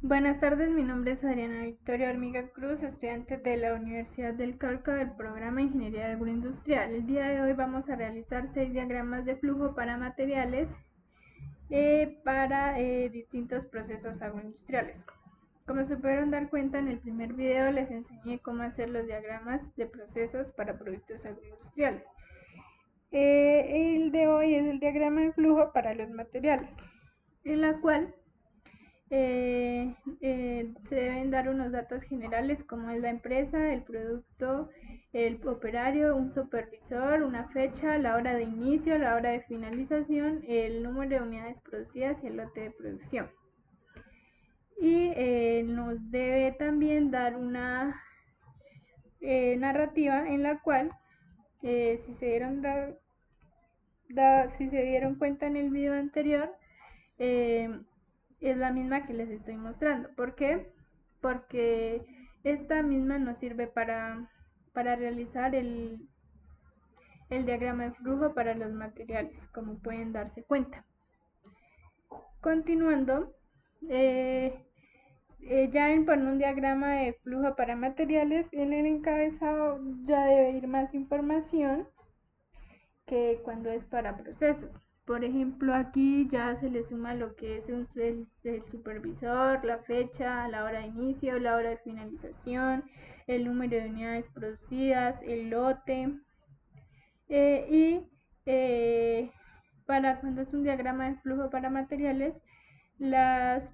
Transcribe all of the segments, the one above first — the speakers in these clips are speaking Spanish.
Buenas tardes, mi nombre es Adriana Victoria Hormiga Cruz, estudiante de la Universidad del Cauca del programa Ingeniería Agroindustrial. El día de hoy vamos a realizar 6 diagramas de flujo para materiales para distintos procesos agroindustriales. Como se pudieron dar cuenta, en el primer video les enseñé cómo hacer los diagramas de procesos para productos agroindustriales. El de hoy es el diagrama de flujo para los materiales, en la cual se deben dar unos datos generales como es la empresa, el producto, el operario, un supervisor, una fecha, la hora de inicio, la hora de finalización, el número de unidades producidas y el lote de producción. Y nos debe también dar una narrativa en la cual, si se dieron cuenta en el video anterior, es la misma que les estoy mostrando. ¿Por qué? Porque esta misma nos sirve para realizar el diagrama de flujo para los materiales, como pueden darse cuenta. Continuando, ya para un diagrama de flujo para materiales, en el encabezado ya debe ir más información que cuando es para procesos. Por ejemplo, aquí ya se le suma lo que es el supervisor, la fecha, la hora de inicio, la hora de finalización, el número de unidades producidas, el lote. Y para cuando es un diagrama de flujo para materiales, las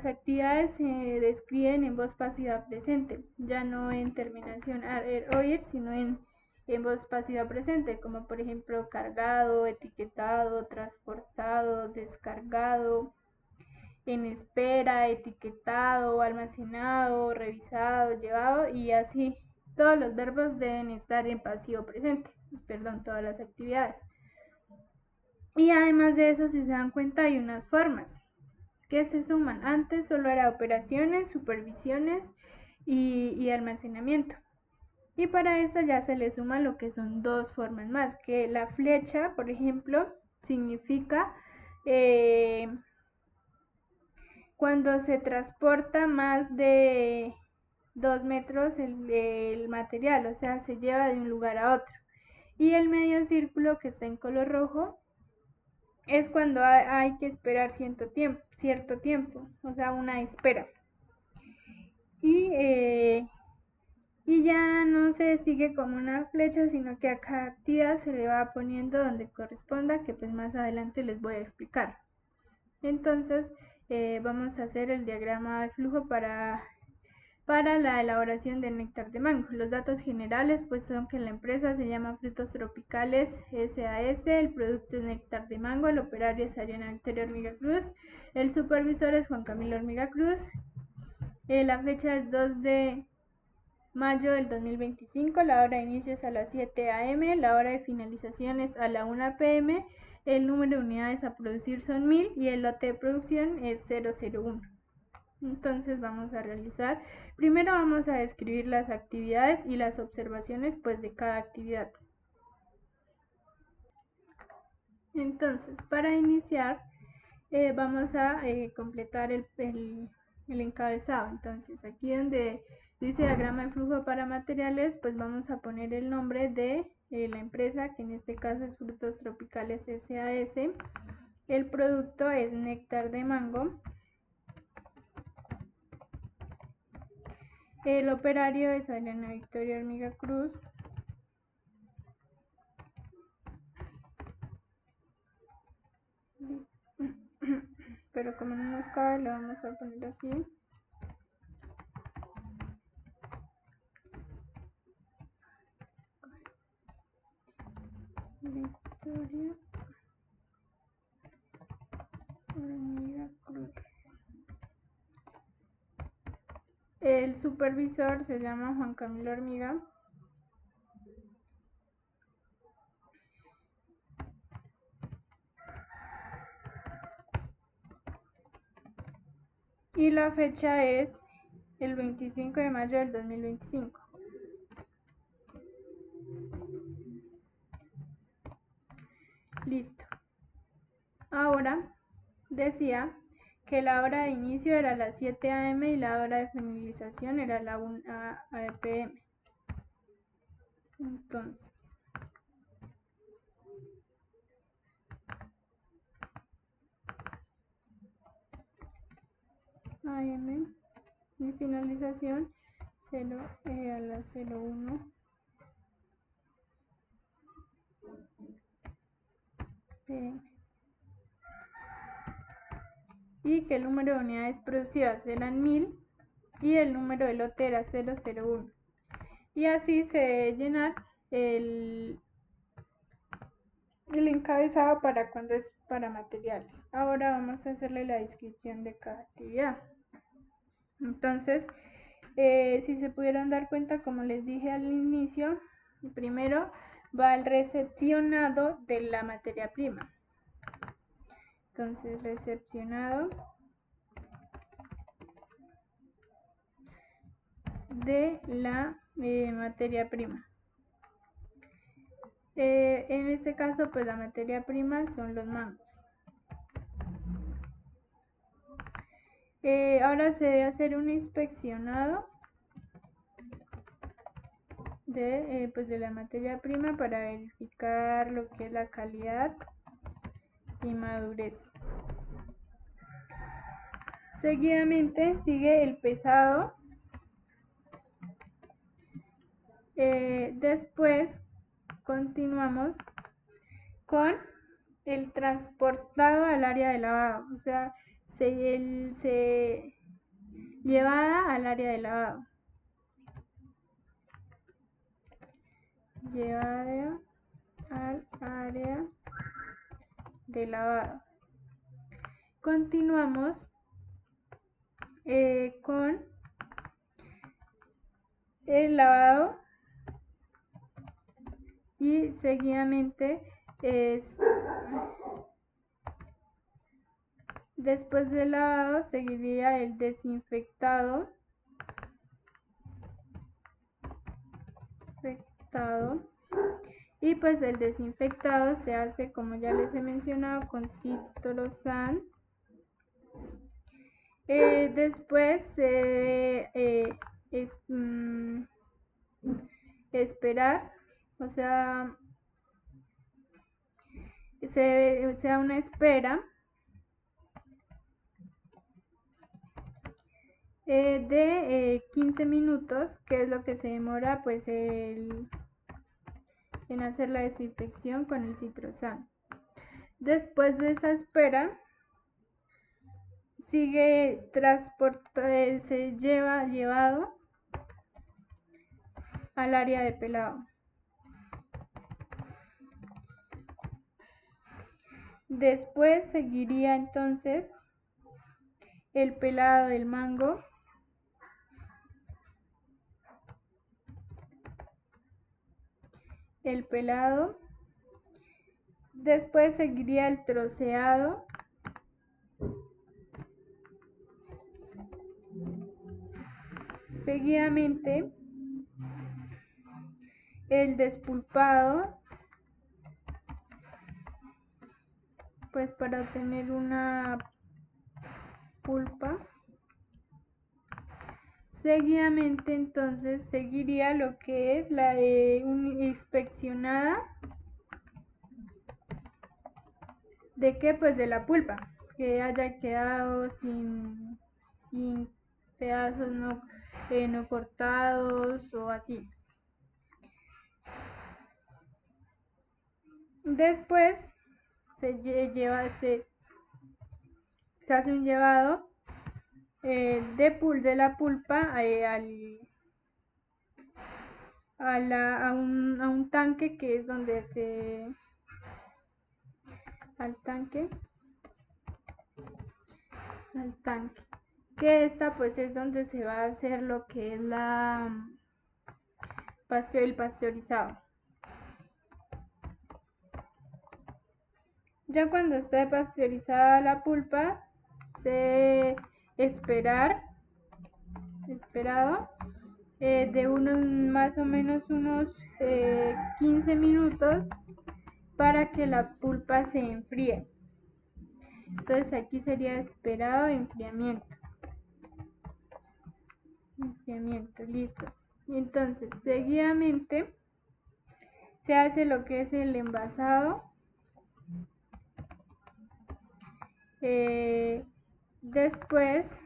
actividades se describen en voz pasiva presente, ya no en terminación oír, sino en voz pasiva presente, como por ejemplo cargado, etiquetado, transportado, descargado, en espera, etiquetado, almacenado, revisado, llevado y así. Todos los verbos deben estar en pasivo presente, perdón, todas las actividades. Y además de eso, si se dan cuenta, hay unas formas que se suman. Antes solo era operaciones, supervisiones y almacenamiento. Y para esta ya se le suma lo que son dos formas más, que la flecha, por ejemplo, significa cuando se transporta más de 2 metros el material, o sea, se lleva de un lugar a otro. Y el medio círculo que está en color rojo es cuando hay que esperar cierto tiempo, o sea, una espera. Y ya no se sigue como una flecha, sino que a cada actividad se le va poniendo donde corresponda, que pues más adelante les voy a explicar. Entonces, vamos a hacer el diagrama de flujo para la elaboración del néctar de mango. Los datos generales pues son que la empresa se llama Frutos Tropicales SAS, el producto es néctar de mango, el operario es Adriana Victoria Hormiga Cruz, el supervisor es Juan Camilo Hormiga Cruz, la fecha es 2 de mayo del 2025, la hora de inicio es a las 7 a.m., la hora de finalización es a la 1 p.m., el número de unidades a producir son 1000 y el lote de producción es 001. Entonces vamos a realizar, primero vamos a describir las actividades y las observaciones pues de cada actividad. Entonces para iniciar vamos a completar el encabezado. Entonces aquí donde dice diagrama de flujo para materiales, pues vamos a poner el nombre de la empresa, que en este caso es Frutos Tropicales SAS. El producto es néctar de mango. El operario es Adriana Victoria Hormiga Cruz. Pero como no nos cabe, le vamos a poner así. Victoria Hormiga Cruz. El supervisor se llama Juan Camilo Hormiga. Y la fecha es el 25 de mayo del 2025. Listo. Ahora decía que la hora de inicio era las 7 a.m. y la hora de finalización era la 1 p.m. Entonces, AM y finalización 0 a las 01 p.m. Y que el número de unidades producidas eran 1000 y el número de lote era 001. Y así se debe llenar el encabezado para cuando es para materiales. Ahora vamos a hacerle la descripción de cada actividad. Entonces, si se pudieron dar cuenta, como les dije al inicio, primero va el recepcionado de la materia prima. Entonces, recepcionado de la materia prima. En este caso, pues la materia prima son los mangos. Ahora se debe hacer un inspeccionado de la materia prima para verificar lo que es la calidad y madurez. Seguidamente sigue el pesado. Después continuamos con el transportado al área de lavado, o sea, llevada al área de lavado. Llevada al área de lavado. Continuamos con el lavado y seguidamente después del lavado seguiría el desinfectado. Y pues el desinfectado se hace, como ya les he mencionado, con citrosan. Después se debe esperar, o sea, se da una espera de 15 minutos, que es lo que se demora pues en hacer la desinfección con el citrosan. Después de esa espera sigue llevado al área de pelado. Después seguiría entonces el pelado del mango. El pelado. Después seguiría el troceado. Seguidamente el despulpado, pues para obtener una pulpa. Seguidamente entonces seguiría lo que es la inspeccionada de qué, pues de la pulpa, que haya quedado sin pedazos no cortados o así. Después se hace un llevado de la pulpa a un tanque, que es donde al tanque, que esta pues es donde se va a hacer lo que es el pasteurizado. Ya cuando esté pasteurizada la pulpa, se debe esperado de más o menos unos 15 minutos para que la pulpa se enfríe. Entonces aquí sería esperado enfriamiento. Enfriamiento, listo. Entonces, seguidamente se hace lo que es el envasado. Después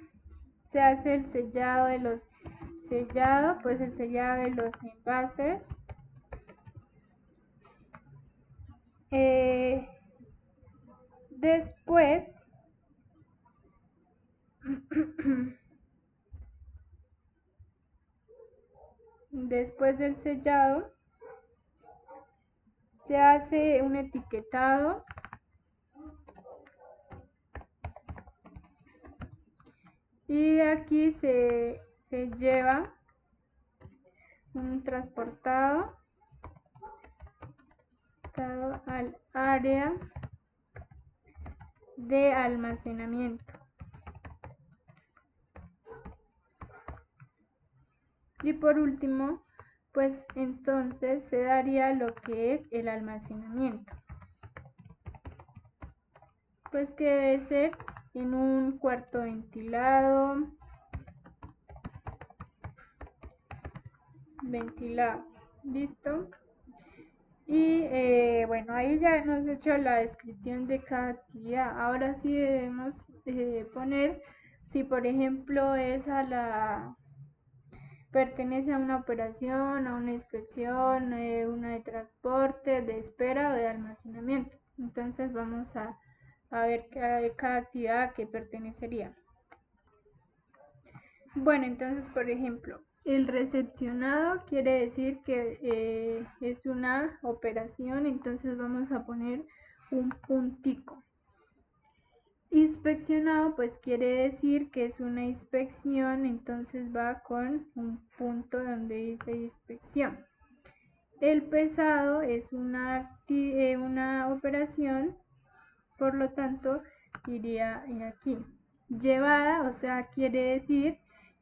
se hace el sellado de los el sellado de los envases. Después después del sellado se hace un etiquetado y de aquí se lleva un transportado al área de almacenamiento. Y por último, pues entonces se daría lo que es el almacenamiento. Pues que debe ser en un cuarto ventilado. Listo. Y bueno, ahí ya hemos hecho la descripción de cada actividad. Ahora sí debemos poner si por ejemplo pertenece a una operación, a una inspección, una de transporte, de espera o de almacenamiento. Entonces vamos a ver cada actividad que pertenecería. Bueno, entonces por ejemplo, el recepcionado quiere decir que es una operación, entonces vamos a poner un puntico. Inspeccionado pues quiere decir que es una inspección, entonces va con un punto donde dice inspección. El pesado es una operación, por lo tanto iría aquí. Llevada, o sea, quiere decir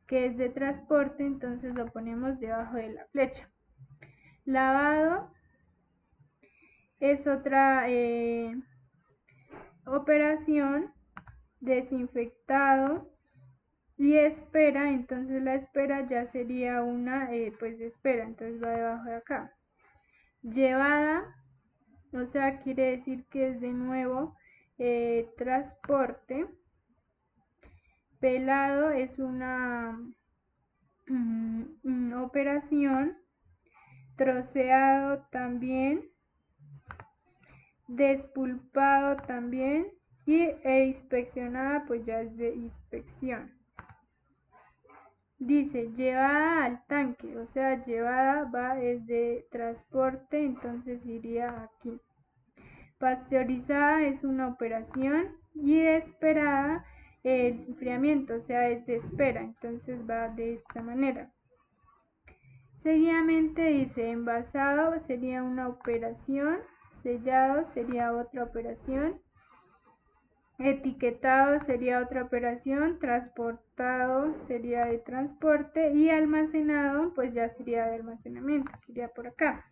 que es de transporte, entonces lo ponemos debajo de la flecha. Lavado es otra operación. Desinfectado y espera, entonces la espera ya sería una pues de espera, entonces va debajo de acá. Llevada, o sea, quiere decir que es de nuevo transporte. Pelado es una operación. Troceado también. Despulpado también. Y inspeccionada pues ya es de inspección. Dice llevada al tanque, o sea, llevada es de transporte, entonces iría aquí. Pasteurizada es una operación y esperada el enfriamiento, o sea, es de espera, entonces va de esta manera. Seguidamente dice envasado sería una operación, sellado sería otra operación, etiquetado sería otra operación, transportado sería de transporte y almacenado pues ya sería de almacenamiento, que iría por acá.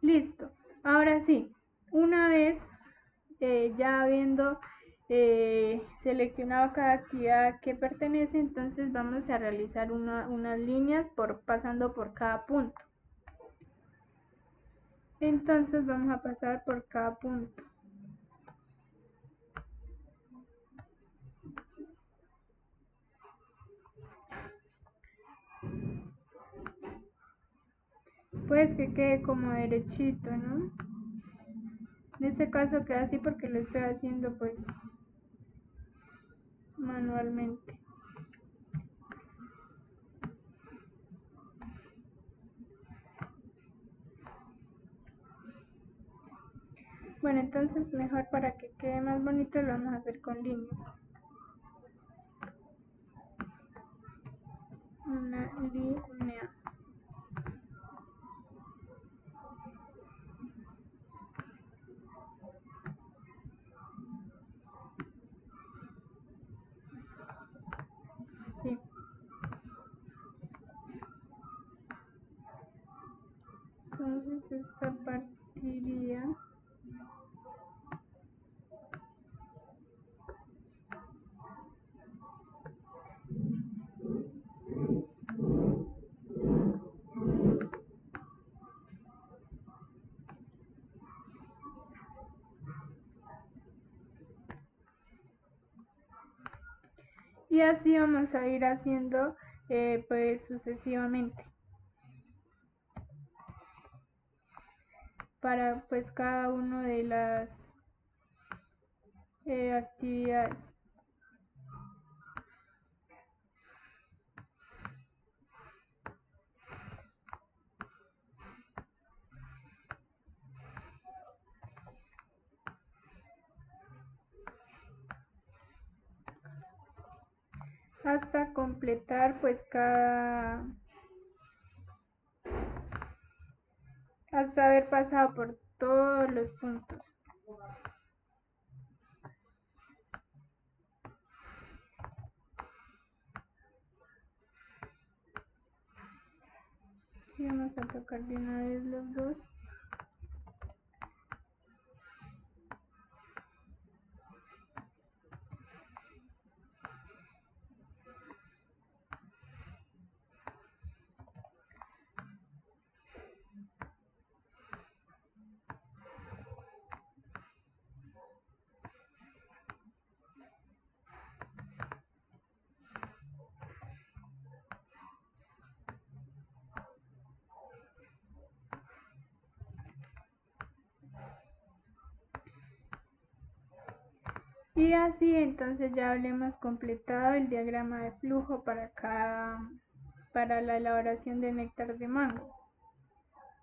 Listo, ahora sí, una vez ya habiendo seleccionado cada actividad que pertenece, entonces vamos a realizar unas líneas pasando por cada punto. Entonces vamos a pasar por cada punto. Pues que quede como derechito, ¿no? En este caso queda así porque lo estoy haciendo pues manualmente. Bueno, entonces mejor para que quede más bonito lo vamos a hacer con líneas. Una línea. Sí. Entonces esta partiría Y así vamos a ir haciendo pues sucesivamente para pues cada una de las actividades. Hasta completar pues hasta haber pasado por todos los puntos. Y vamos a tocar de una vez los dos. Y así entonces ya habremos completado el diagrama de flujo para la elaboración de néctar de mango.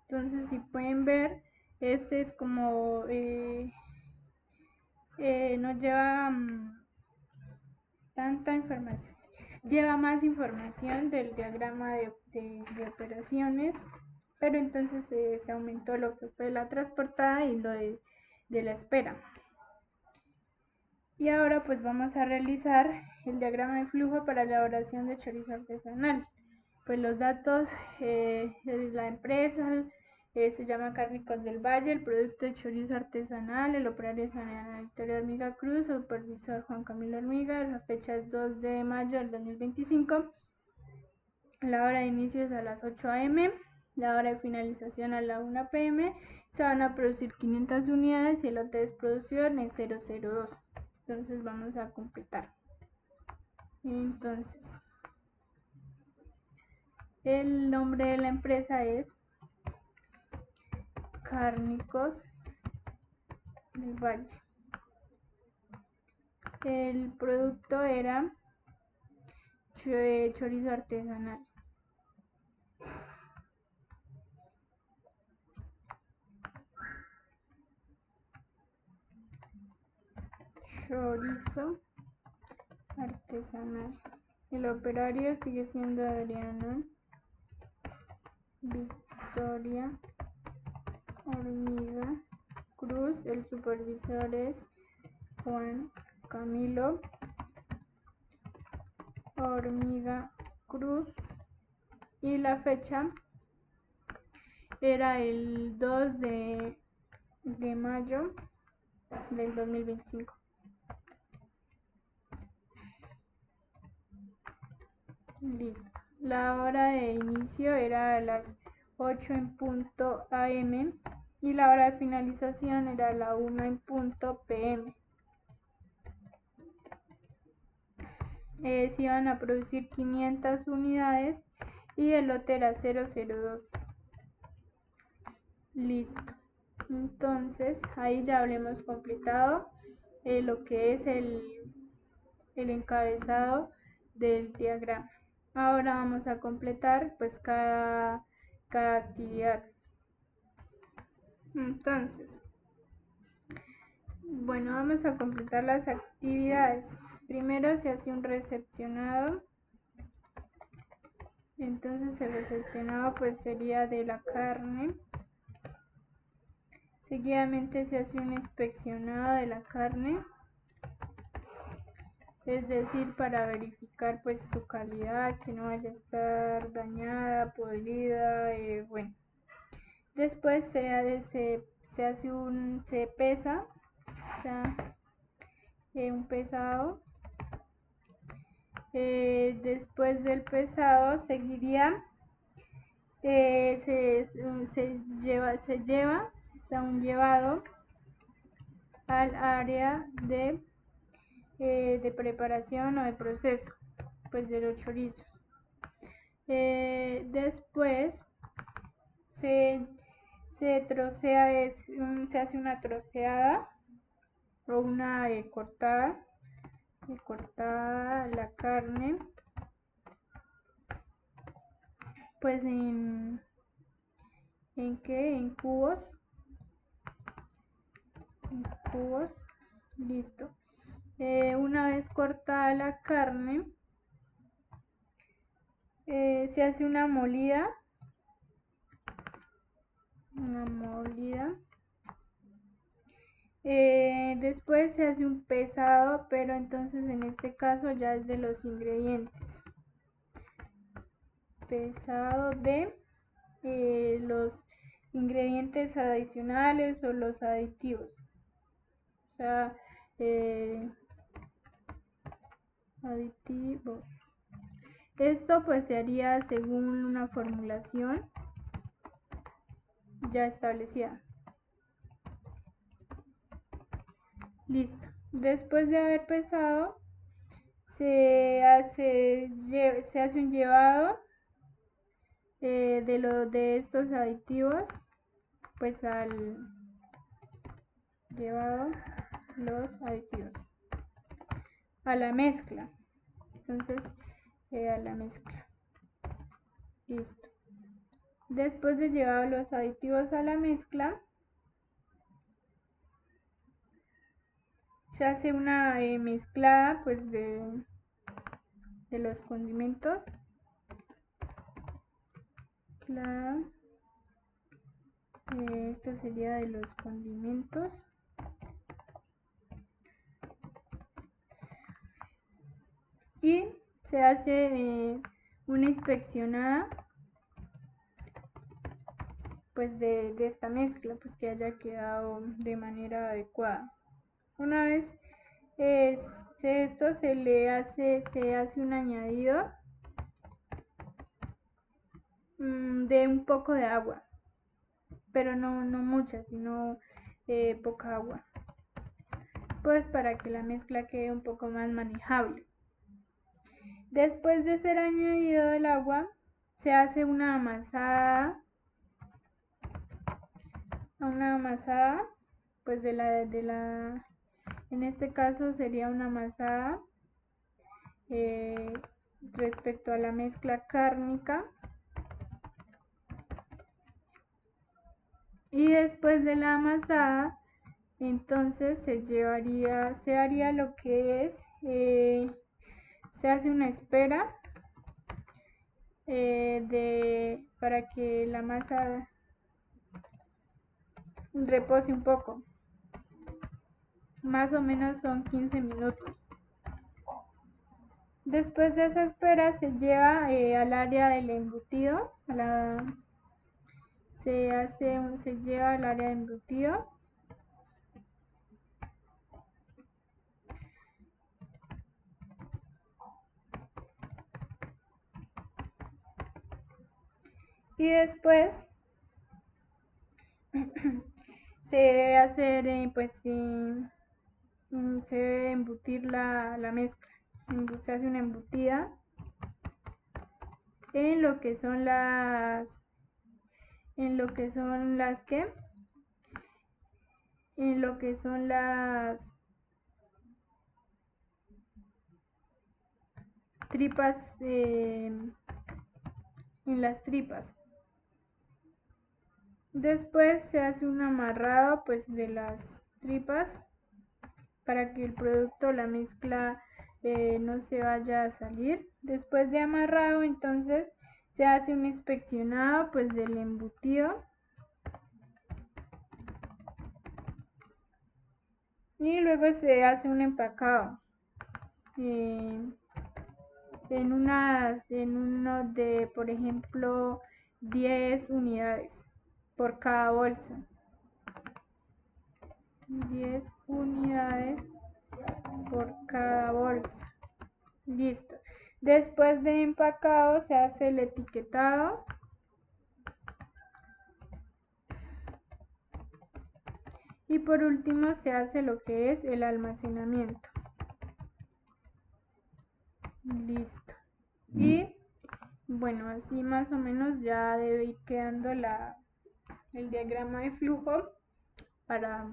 Entonces, si pueden ver, este es como no lleva tanta información, lleva más información del diagrama de operaciones, pero entonces se aumentó lo que fue la transportada y lo de la espera. Y ahora pues vamos a realizar el diagrama de flujo para la elaboración de chorizo artesanal. Pues los datos de la empresa se llama Cárnicos del Valle, el producto de chorizo artesanal, el operario es Ana Victoria Hormiga Cruz, supervisor Juan Camilo Hormiga, la fecha es 2 de mayo del 2025, la hora de inicio es a las 8 am, la hora de finalización a la 1 pm, se van a producir 500 unidades y el lote de producción es 002. Entonces vamos a completar. Entonces, el nombre de la empresa es Cárnicos del Valle. El producto era chorizo artesanal. Chorizo artesanal. El operario sigue siendo Adriana Victoria Hormiga Cruz. El supervisor es Juan Camilo Hormiga Cruz. Y la fecha era el 2 de mayo del 2025. Listo. La hora de inicio era a las 8 en punto am y la hora de finalización era a la 1 en punto pm. Se iban a producir 500 unidades y el lote era 002. Listo. Entonces ahí ya habremos completado lo que es el encabezado del diagrama. Ahora vamos a completar pues cada actividad. Entonces, bueno, vamos a completar las actividades. Primero se hace un recepcionado. Entonces el recepcionado pues sería de la carne. Seguidamente se hace un inspeccionado de la carne, es decir, para verificar pues su calidad, que no vaya a estar dañada, podrida, bueno. Después se pesa, o sea, un pesado. Después del pesado seguiría, se lleva, o sea, un llevado al área de de preparación o de proceso, pues de los chorizos. Después se trocea, se hace una troceada o una cortada la carne, pues en cubos, listo. Una vez cortada la carne, se hace una molida, después se hace un pesado, pero entonces en este caso ya es de los ingredientes, pesado de los ingredientes adicionales o los aditivos, o sea, aditivos. Esto pues se haría según una formulación ya establecida. Listo. Después de haber pesado, se hace un llevado de estos aditivos, pues al llevado los aditivos a la mezcla. Entonces, a la mezcla. Listo. Después de llevar los aditivos a la mezcla, se hace una mezclada pues de los condimentos. Esto sería de los condimentos. Y se hace una inspeccionada pues de esta mezcla, pues que haya quedado de manera adecuada. Una vez esto se hace un añadido de un poco de agua, pero no mucha, sino poca agua, pues para que la mezcla quede un poco más manejable. Después de ser añadido el agua, se hace una amasada, pues en este caso sería una amasada respecto a la mezcla cárnica. Y después de la amasada, entonces se haría lo que es, se hace una espera para que la masa repose un poco. Más o menos son 15 minutos. Después de esa espera se lleva al área del embutido, se lleva al área de embutido. Y después se debe hacer, se debe embutir la mezcla. Se hace una embutida en lo que son las tripas, en las tripas. Después se hace un amarrado pues de las tripas para que el producto, la mezcla, no se vaya a salir. Después de amarrado, entonces se hace un inspeccionado pues del embutido y luego se hace un empacado en uno de, por ejemplo, 10 unidades por cada bolsa. 10 unidades por cada bolsa. Listo. Después de empacado se hace el etiquetado. Y por último se hace lo que es el almacenamiento. Listo. Y bueno, así más o menos ya debe ir quedando el diagrama de flujo para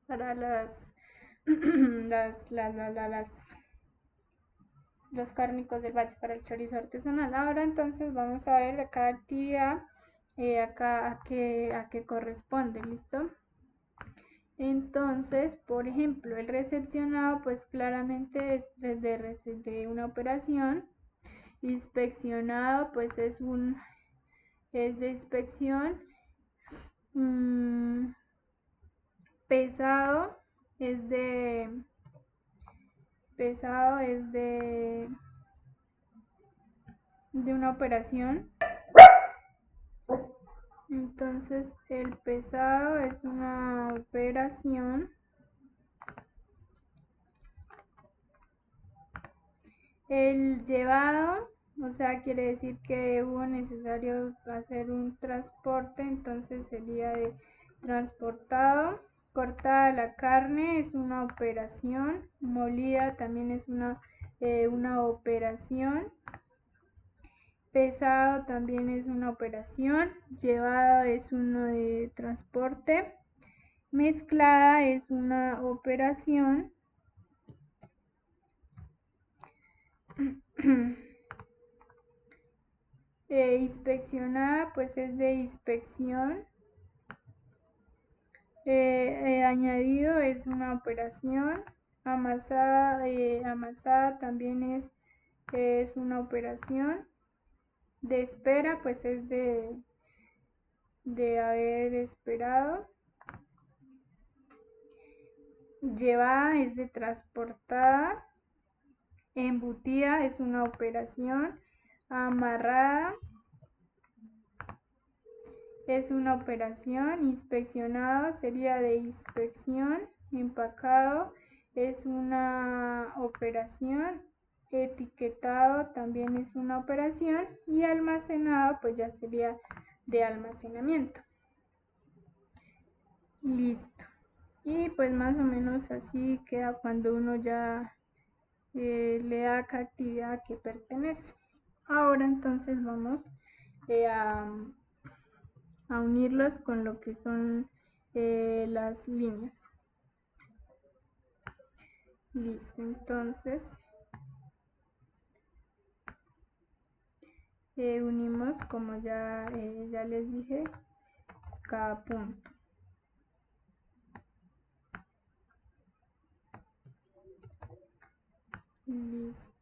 las, los cárnicos del valle, para el chorizo artesanal. Ahora entonces vamos a ver cada actividad acá a qué corresponde. ¿Listo? Entonces, por ejemplo, el recepcionado pues claramente es de una operación. Inspeccionado pues es de inspección. Pesado es de una operación. Entonces el pesado es una operación. El llevado, o sea, quiere decir que hubo necesario hacer un transporte, entonces sería de transportado. Cortada la carne es una operación. Molida también es una operación. Pesado también es una operación. Llevado es uno de transporte. Mezclada es una operación. Inspeccionada pues es de inspección. Añadido es una operación. Amasada también es una operación. De espera pues es de haber esperado. Llevada es de transportada. Embutida es una operación. Amarrada es una operación. Inspeccionado sería de inspección. Empacado es una operación. Etiquetado también es una operación. Y almacenado pues ya sería de almacenamiento. Listo. Y pues más o menos así queda cuando uno ya le da cada actividad que pertenece. Ahora entonces vamos a unirlos con lo que son las líneas. Listo, entonces unimos, como ya les dije, cada punto. Listo.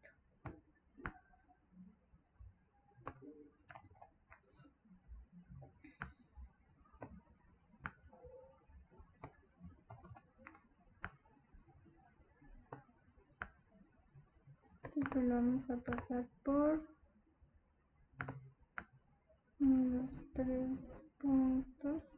Entonces lo vamos a pasar por los 3 puntos.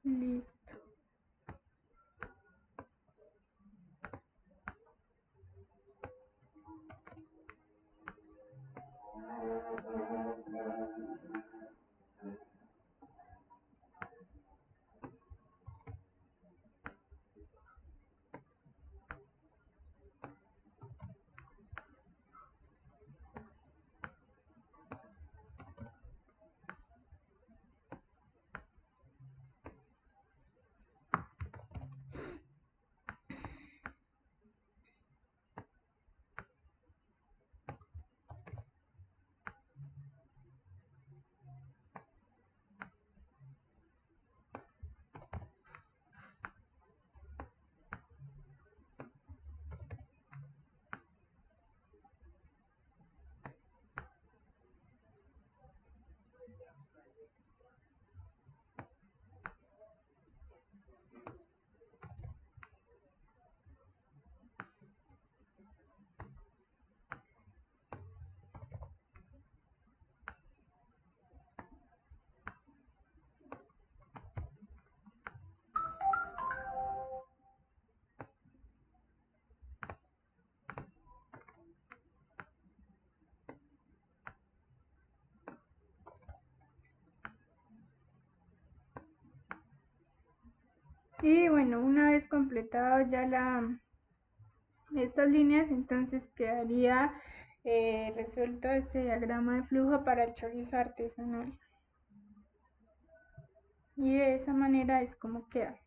Listo. Y bueno, una vez completado ya estas líneas, entonces quedaría resuelto este diagrama de flujo para el chorizo artesanal. Y de esa manera es como queda.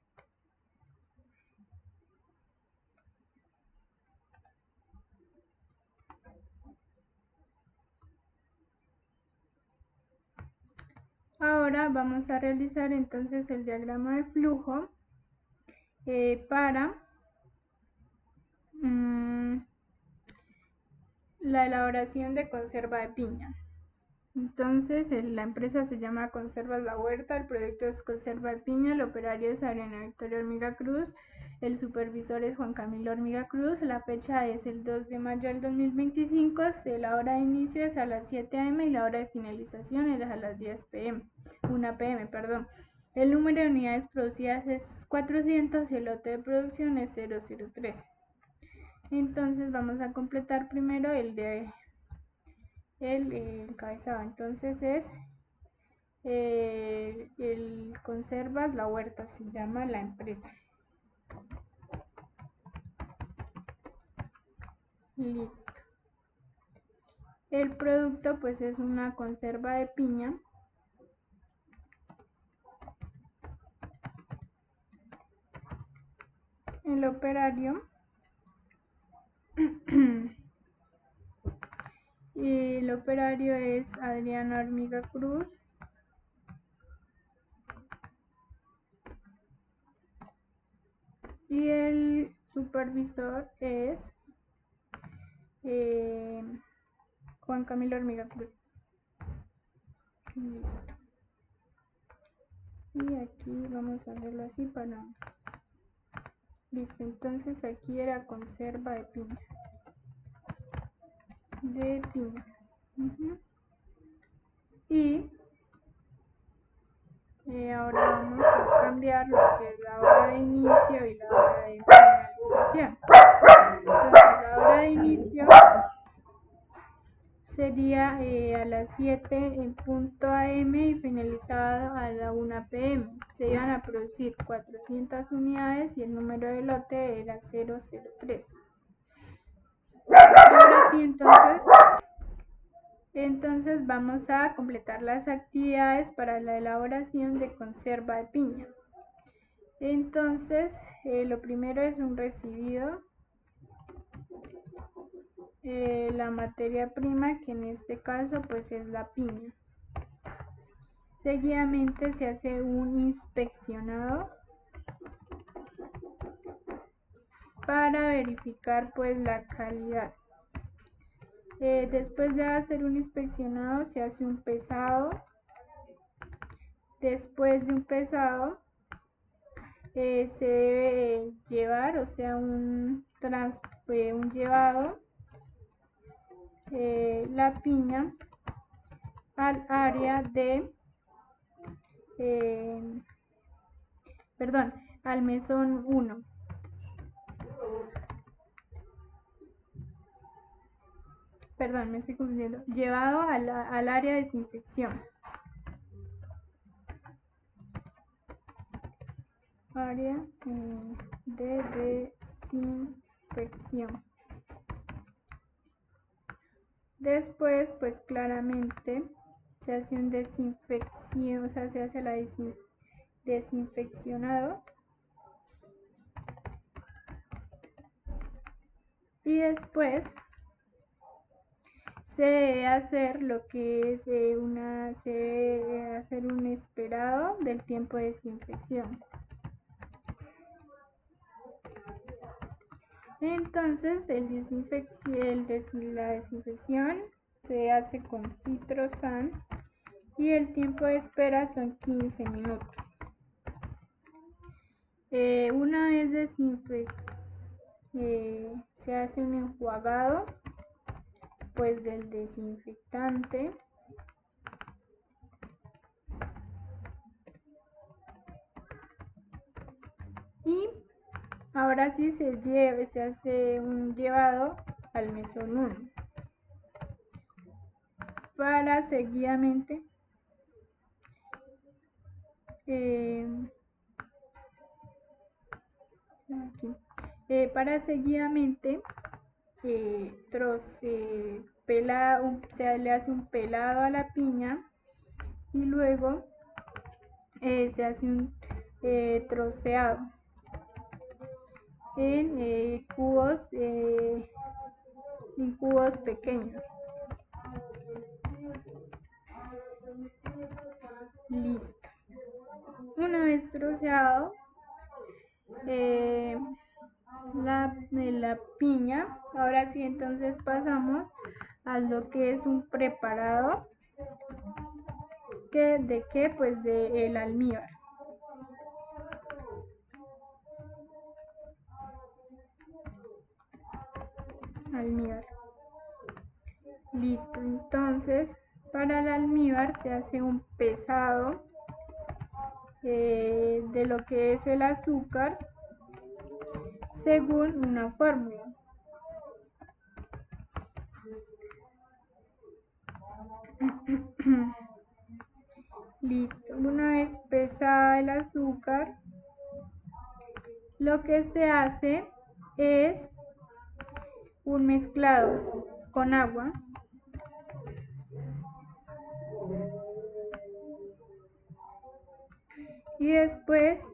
Ahora vamos a realizar entonces el diagrama de flujo para la elaboración de conserva de piña. Entonces la empresa se llama Conservas La Huerta, el producto es conserva de piña, el operario es Adriana Victoria Hormiga Cruz, el supervisor es Juan Camilo Hormiga Cruz, la fecha es el 2 de mayo del 2025, la hora de inicio es a las 7 am y la hora de finalización es a las 10 pm, 1 pm, perdón. El número de unidades producidas es 400 y el lote de producción es 0013. Entonces vamos a completar primero el encabezado. Entonces es el Conservas La Huerta, se llama la empresa. Listo. El producto pues es una conserva de piña. El operario y el operario es Adriana Hormiga Cruz. Y el supervisor es Juan Camilo Hormiga Cruz. Listo. Y aquí vamos a hacerlo así para... Listo, entonces aquí era conserva de piña. Y ahora vamos a cambiar lo que es la hora de inicio y la hora de finalización. Entonces la hora de inicio sería a las 7 en punto am y finalizado a la 1 pm. Se iban a producir 400 unidades y el número de lote era 003. Ahora sí, entonces vamos a completar las actividades para la elaboración de conserva de piña. Entonces, lo primero es un recibido, la materia prima, que en este caso pues es la piña. Seguidamente se hace un inspeccionado para verificar pues la calidad. Después de hacer un inspeccionado se hace un pesado. Después de un pesado se debe llevar, o sea, un llevado la piña al área de al mesón 1. Perdón, me estoy confundiendo. Llevado al área de desinfección. Área de desinfección. Después, pues claramente se hace un desinfección, o sea, se hace la desinfeccionado. Y después se debe hacer lo que es se debe hacer un esperado del tiempo de desinfección. Entonces la desinfección se hace con Citrosan y el tiempo de espera son 15 minutos. Una vez se hace un enjuagado pues del desinfectante. Y ahora sí se hace un llevado al mesón 1 para seguidamente aquí. Para seguidamente se le hace un pelado a la piña y luego se hace un troceado en cubos pequeños. Listo. Una vez troceado la piña, ahora sí entonces pasamos a lo que es un preparado ¿de qué? Pues de el almíbar. Almíbar. Listo, entonces para el almíbar se hace un pesado de lo que es el azúcar según una fórmula. Listo, una vez pesada el azúcar, lo que se hace es un mezclado con agua. Y después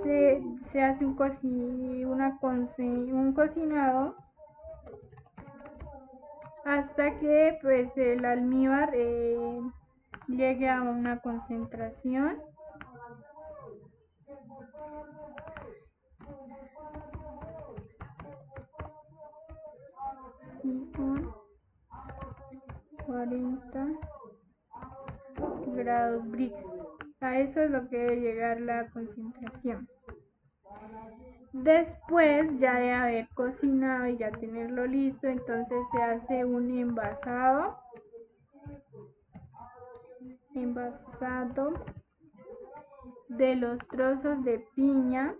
se hace un cocinado hasta que pues el almíbar llegue a una concentración con 40 grados Brix. A eso es lo que debe llegar la concentración. Después ya de haber cocinado y ya tenerlo listo, entonces se hace un envasado de los trozos de piña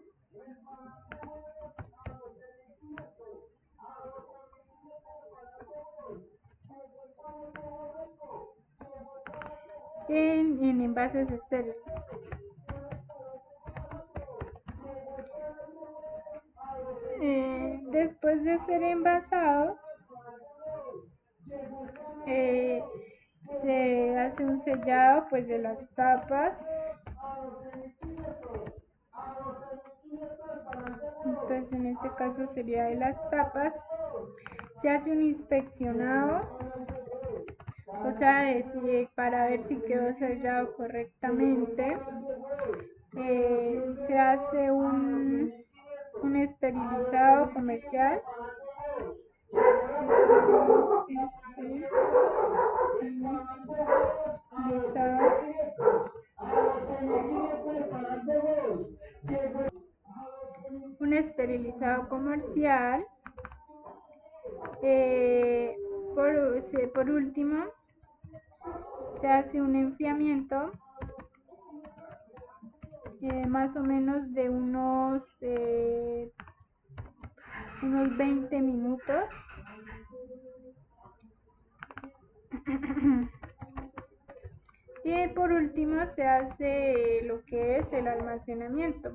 en envases estériles. Después de ser envasados, se hace un sellado pues de las tapas. Entonces en este caso sería de las tapas. Se hace un inspeccionado, o sea, para ver si quedó sellado correctamente. Se hace un esterilizado comercial. Un esterilizado comercial. Por último, se hace un enfriamiento más o menos de unos 20 minutos. Y por último se hace lo que es el almacenamiento.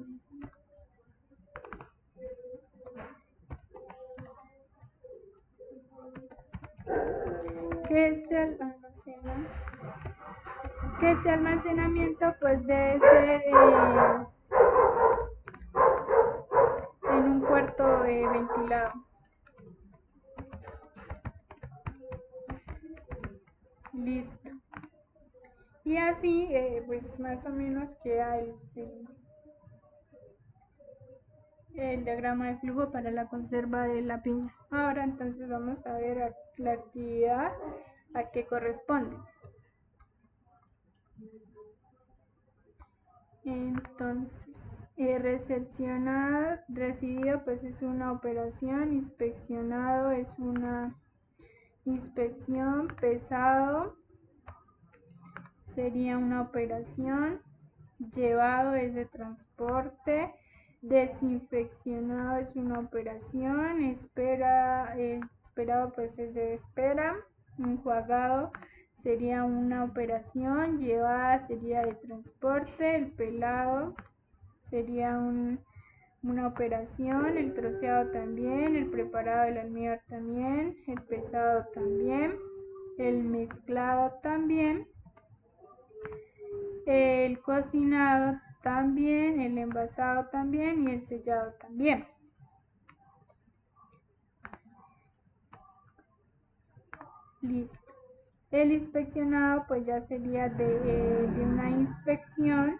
Que este almacenamiento pues debe ser en un cuarto ventilado. Listo. Y así pues más o menos queda el diagrama de flujo para la conserva de la piña. Ahora entonces vamos a ver la actividad a qué corresponde. Entonces, recibido pues es una operación, inspeccionado es una inspección, pesado sería una operación, llevado es de transporte, desinfeccionado es una operación, esperado pues es de espera, enjuagado sería una operación, llevada sería de transporte, el pelado sería una operación, el troceado también, el preparado del almíbar también, el pesado también, el mezclado también, el cocinado también, el envasado también y el sellado también. Listo. El inspeccionado pues ya sería de una inspección.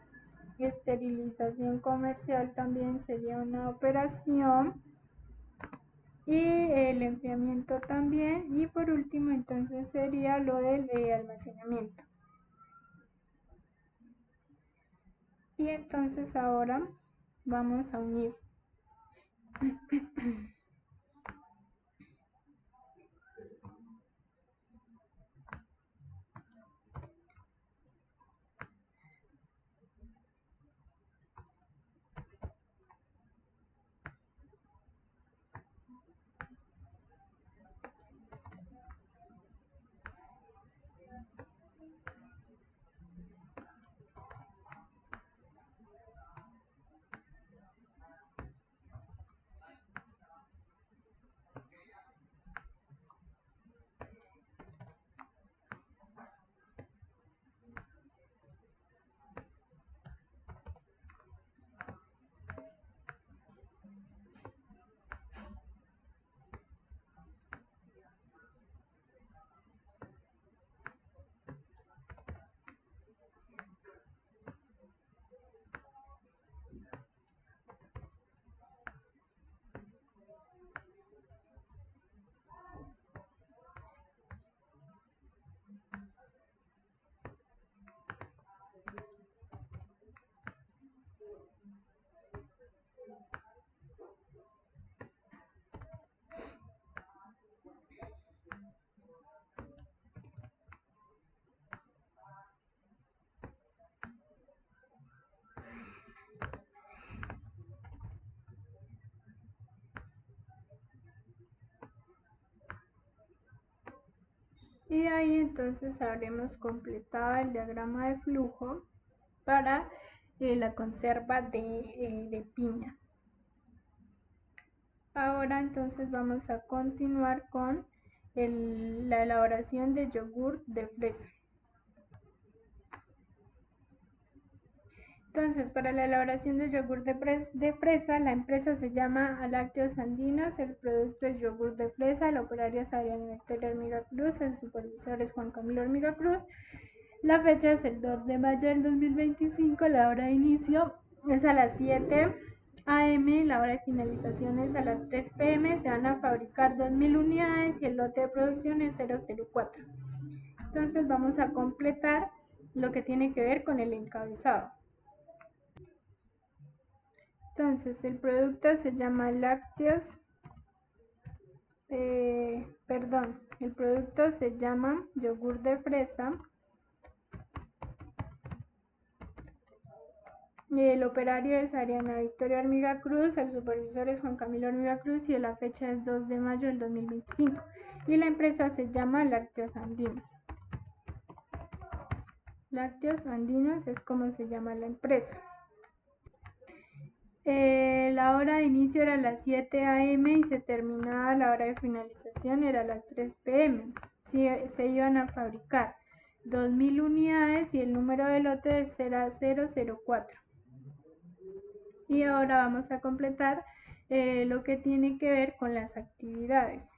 Esterilización comercial también sería una operación. Y el enfriamiento también. Y por último entonces sería lo del almacenamiento. Y entonces ahora vamos a unir. Y ahí entonces habremos completado el diagrama de flujo para la conserva de piña. Ahora entonces vamos a continuar con la elaboración de yogur de fresa. Entonces, para la elaboración de yogur de fresa, la empresa se llama Lácteos Andinos, el producto es yogur de fresa, el operario es Adriana Victoria Hormiga Cruz, el supervisor es Juan Camilo Hormiga Cruz. La fecha es el 2 de mayo del 2025, la hora de inicio es a las 7 a.m., la hora de finalización es a las 3 p.m, se van a fabricar 2.000 unidades y el lote de producción es 004. Entonces vamos a completar lo que tiene que ver con el encabezado. Entonces el producto se llama lácteos, el producto se llama yogur de fresa. El operario es Adriana Victoria Hormiga Cruz, el supervisor es Juan Camilo Hormiga Cruz y la fecha es 2 de mayo del 2025. Y la empresa se llama Lácteos Andinos. Lácteos Andinos es como se llama la empresa. La hora de inicio era a las 7 a.m. y se terminaba la hora de finalización era a las 3 p.m. Se iban a fabricar 2.000 unidades y el número de lote será 004. Y ahora vamos a completar lo que tiene que ver con las actividades.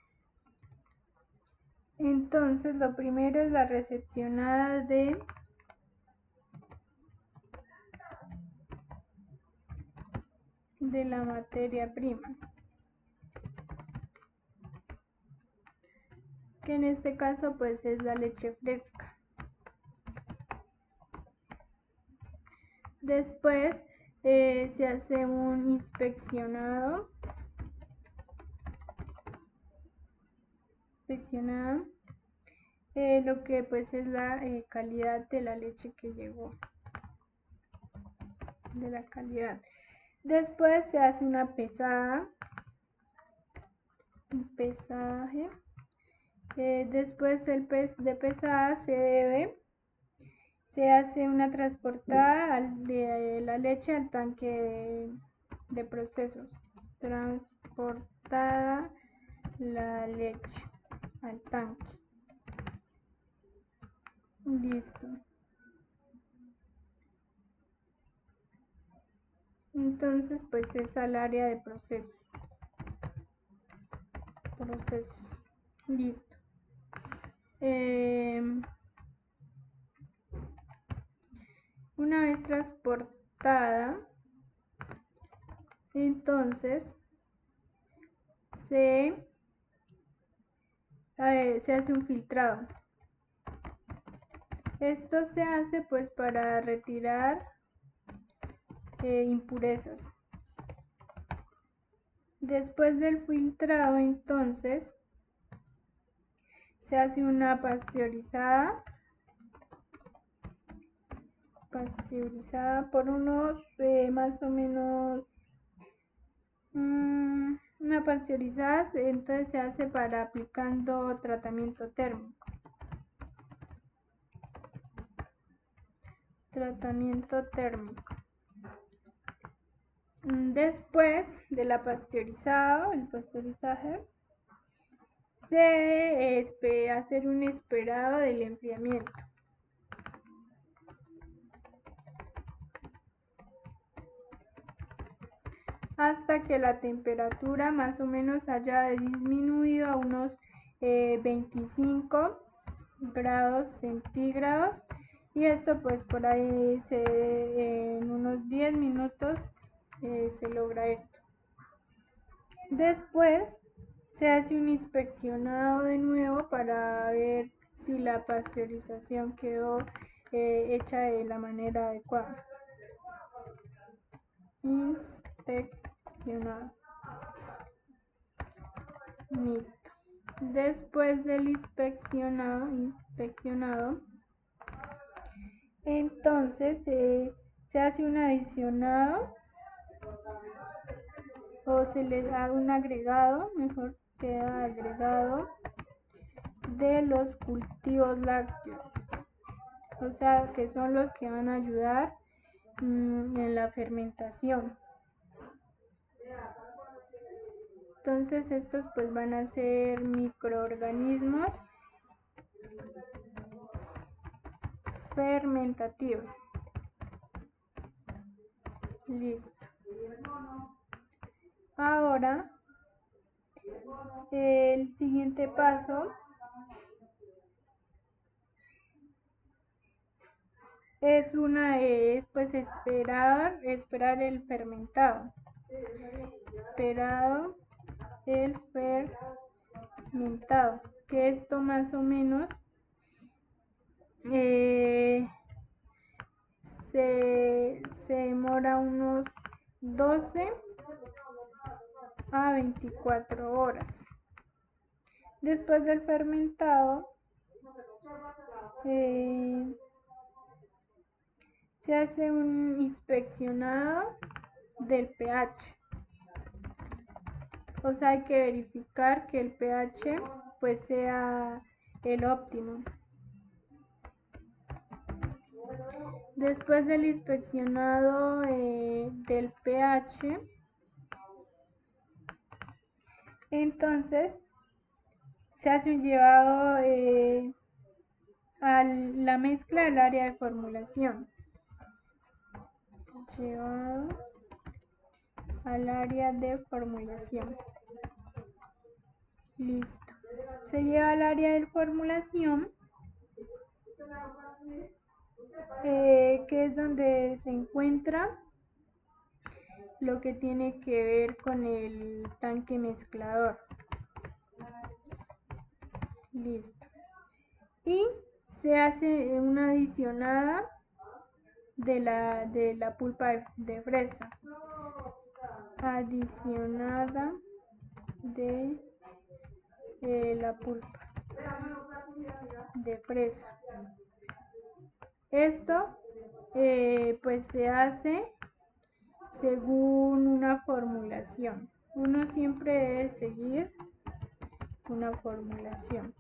Entonces, lo primero es la recepcionada de la materia prima, que en este caso pues es la leche fresca. Después se hace un inspeccionado, lo que pues es la calidad de la leche que llegó, de la calidad. Después se hace una pesada, un pesaje. Después de pesada se hace una transportada de la leche al tanque de procesos. Transportada la leche al tanque. Listo. Entonces, pues es al área de procesos. Listo. Una vez transportada, entonces se hace un filtrado. Esto se hace pues para retirar impurezas. Después del filtrado, entonces se hace una pasteurizada por unos más o menos una pasteurizada, entonces se hace para aplicando tratamiento térmico. Después de la el pasteurizaje, se hace un esperado del enfriamiento. Hasta que la temperatura más o menos haya disminuido a unos 25 grados centígrados, y esto pues por ahí en unos 10 minutos se logra esto. Después se hace un inspeccionado de nuevo para ver si la pasteurización quedó hecha de la manera adecuada. Inspeccionado. Listo. Después del inspeccionado, entonces se hace un adicionado, o se le da un agregado, mejor queda agregado, de los cultivos lácteos, o sea que son los que van a ayudar en la fermentación. Entonces estos pues van a ser microorganismos fermentativos. Listo. Ahora el siguiente paso es pues esperar el fermentado. Que esto más o menos se demora unos 12 a 24 horas. Después del fermentado se hace un inspeccionado del pH. O sea, hay que verificar que el pH pues sea el óptimo. Después del inspeccionado del pH, entonces se hace un llevado a la mezcla del área de formulación. Llevado al área de formulación. Listo. Se lleva al área de formulación, que es donde se encuentra lo que tiene que ver con el tanque mezclador. Listo. Y se hace una adicionada de la pulpa de fresa. Adicionada de la pulpa de fresa. Esto pues se hace según una formulación. Uno siempre debe seguir una formulación,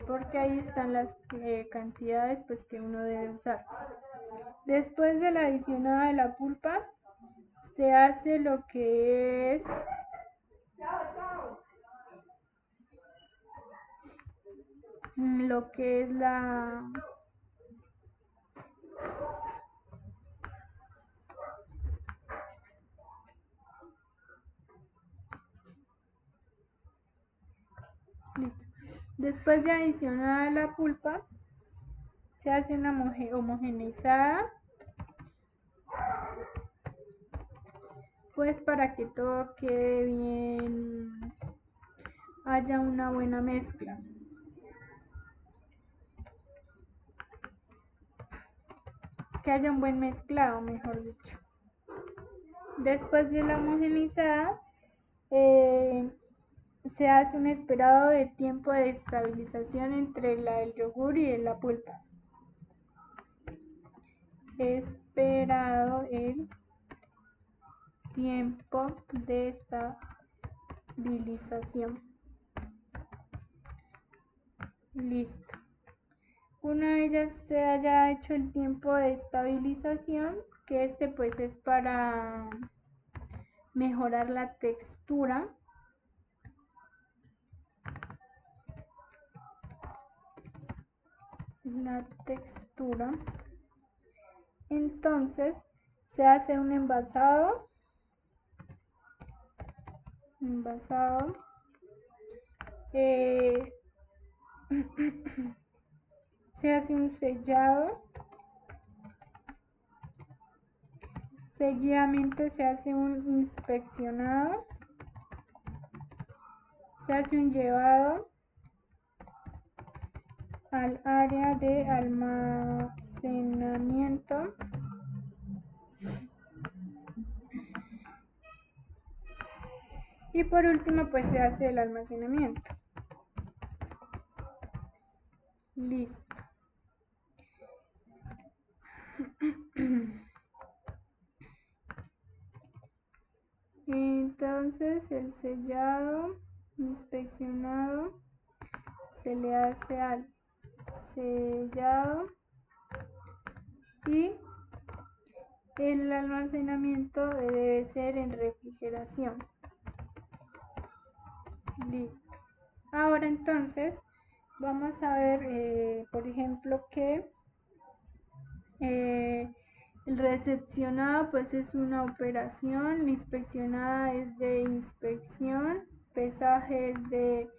porque ahí están las cantidades pues que uno debe usar. Después de la adicionada de la pulpa, se hace lo que es la listo. Después de adicionar la pulpa, se hace una homogeneizada, pues para que todo quede bien, haya una buena mezcla. Que haya un buen mezclado, mejor dicho. Después de la homogeneizada, se hace un esperado de tiempo de estabilización entre el yogur y la pulpa. Esperado el tiempo de estabilización. Listo. Una vez ya se haya hecho el tiempo de estabilización, que pues es para mejorar la textura. Entonces se hace un envasado. Se hace un sellado. Seguidamente se hace un inspeccionado. Se hace un llevado al área de almacenamiento. Y por último, pues se hace el almacenamiento. Listo. Entonces el sellado, inspeccionado, se le hace al sellado y el almacenamiento debe ser en refrigeración. Listo. Ahora entonces vamos a ver, por ejemplo, que el recepcionado pues es una operación, la inspeccionada es de inspección, pesaje es de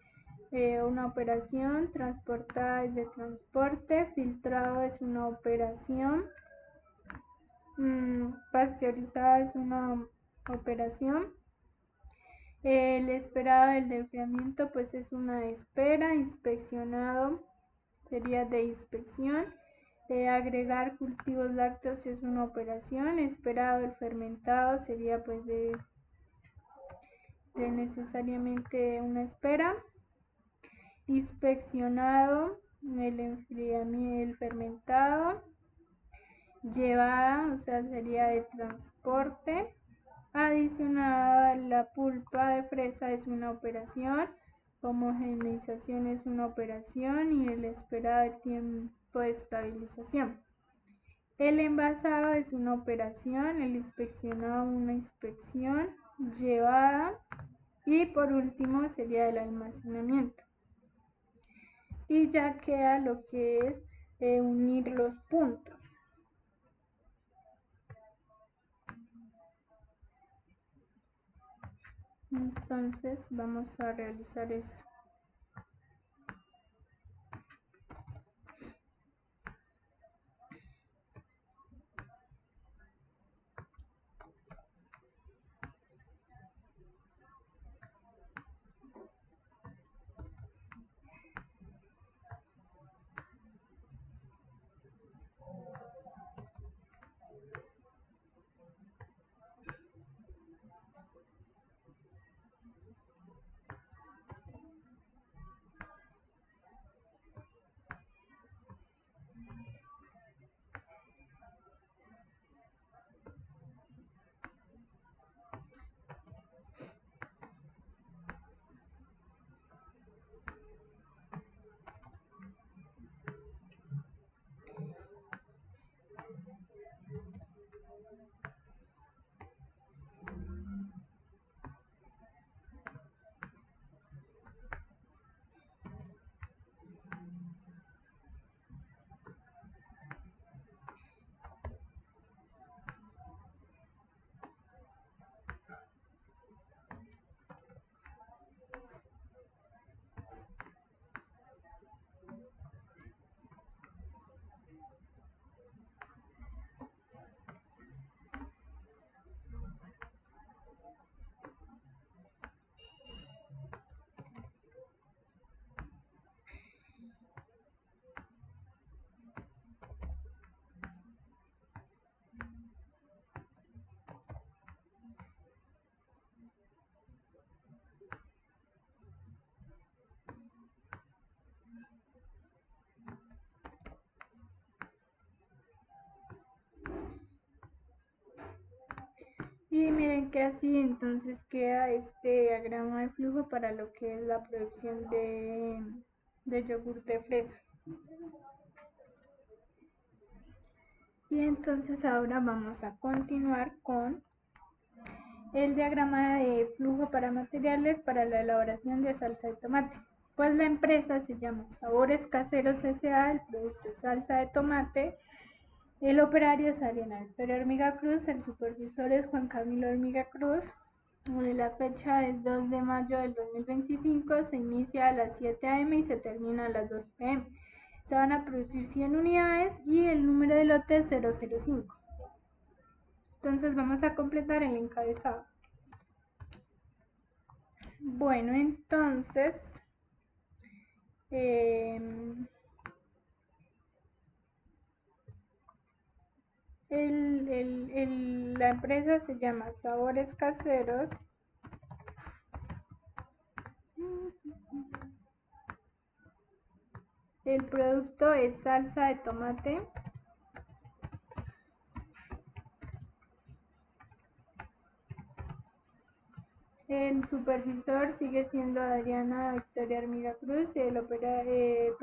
una operación, transportada es de transporte, filtrado es una operación, pasteurizada es una operación. El esperado del enfriamiento pues es una espera, inspeccionado sería de inspección, agregar cultivos lácteos es una operación, esperado el fermentado sería pues de necesariamente una espera, inspeccionado el enfriamiento, el fermentado, llevada, o sea sería de transporte. Adicionada la pulpa de fresa es una operación, homogeneización es una operación y el esperado tiempo de estabilización. El envasado es una operación, el inspeccionado una inspección, llevada y por último sería el almacenamiento. Y ya queda lo que es unir los puntos. Entonces vamos a realizar eso. Y miren que así entonces queda este diagrama de flujo para lo que es la producción de yogur de fresa. Y entonces ahora vamos a continuar con el diagrama de flujo para materiales para la elaboración de salsa de tomate. Pues la empresa se llama Sabores Caseros S.A., el producto es salsa de tomate. El operario es Adriana Victoria Hormiga Cruz, el supervisor es Juan Camilo Hormiga Cruz. La fecha es 2 de mayo del 2025, se inicia a las 7 a.m. y se termina a las 2 p.m. Se van a producir 100 unidades y el número de lote es 005. Entonces vamos a completar el encabezado. Bueno, entonces la empresa se llama Sabores Caseros. El producto es salsa de tomate. El supervisor sigue siendo Adriana Victoria Hormiga Cruz, el operario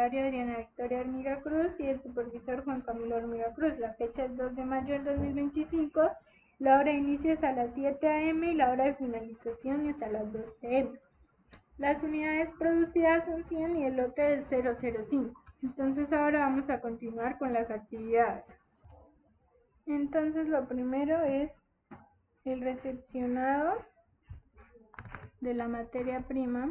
Adriana Victoria Hormiga Cruz y el supervisor Juan Camilo Hormiga Cruz. La fecha es 2 de mayo del 2025, la hora de inicio es a las 7 a.m. y la hora de finalización es a las 2 p.m. Las unidades producidas son 100 y el lote es 005. Entonces ahora vamos a continuar con las actividades. Entonces lo primero es el recepcionado de la materia prima,